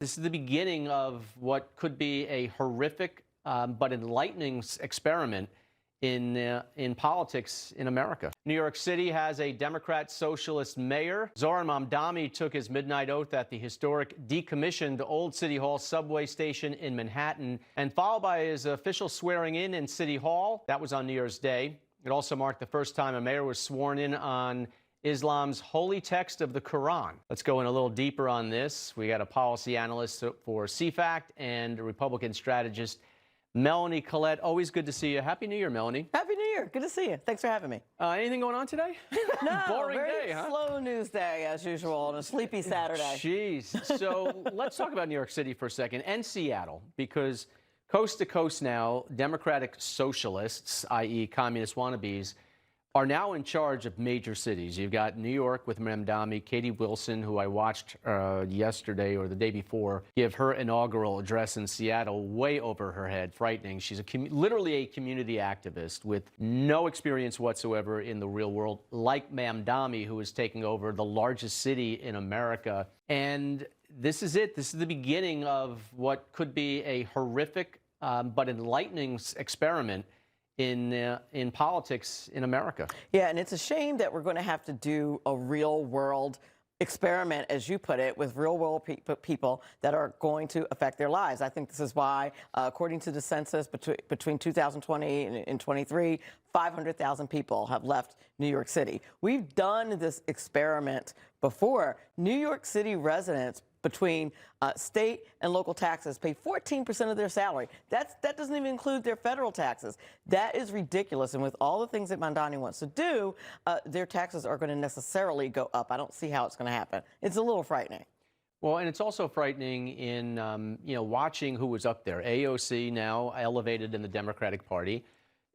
This is the beginning of what could be a horrific but enlightening experiment in politics in America. New York City has a Democrat socialist mayor. Zohran Mamdani took his midnight oath at the historic decommissioned Old City Hall subway station in Manhattan, and followed by his official swearing in City Hall. That was on New Year's Day. It also marked the first time a mayor was sworn in on Islam's holy text of the Quran. Let's go in a little deeper on this. We got a policy analyst for CFACT and a Republican strategist, Melanie Collette. Always good to see you. Happy New Year, Melanie. Happy New Year. Good to see you. Thanks for having me. Anything going on today? No, Boring very day, huh? slow news day, as usual, on a sleepy Saturday. Jeez. So let's talk about New York City for a second, and Seattle, because coast to coast now, Democratic socialists, i.e. communist wannabes, are now in charge of major cities. You've got New York with Mamdani, Katie Wilson, who I watched yesterday or the day before, give her inaugural address in Seattle way over her head, frightening. She's literally a community activist with no experience whatsoever in the real world, like Mamdani, who is taking over the largest city in America. And this is it. This is the beginning of what could be a horrific but enlightening experiment in politics in America. Yeah, and it's a shame that we're going to have to do a real world experiment, as you put it, with real world people that are going to affect their lives. I think this is why, according to the census, between 2020 and 23, 500,000 people have left New York City. We've done this experiment before. New York City residents, between state and local taxes, pay 14% of their salary. That doesn't even include their federal taxes. That is ridiculous. And with all the things that Mamdani wants to do, their taxes are going to necessarily go up. I don't see how it's going to happen. It's a little frightening. Well, and it's also frightening in watching who was up there. AOC now elevated in the Democratic Party.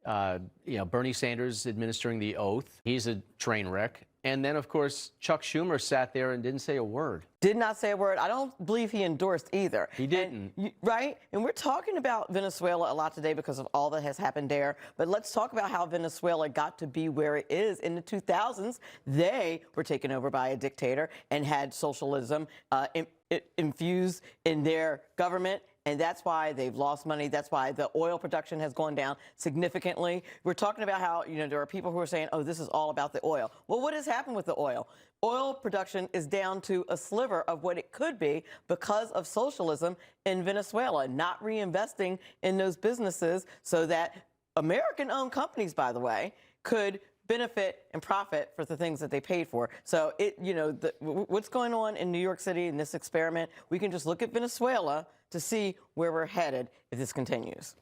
Bernie Sanders administering the oath. He's a train wreck. And then, of course, Chuck Schumer sat there and didn't say a word. Did not say a word. I don't believe he endorsed either. He didn't. Right? And we're talking about Venezuela a lot today because of all that has happened there. But let's talk about how Venezuela got to be where it is. In the 2000s, they were taken over by a dictator and had socialism infused in their government. And that's why they've lost money. That's why the oil production has gone down significantly. We're talking about how, there are people who are saying, oh, this is all about the oil. Well, what has happened with the oil? Oil production is down to a sliver of what it could be because of socialism in Venezuela, not reinvesting in those businesses so that American-owned companies, by the way, could benefit and profit for the things that they paid for. So, what's going on in New York City in this experiment, we can just look at Venezuela to see where we're headed if this continues.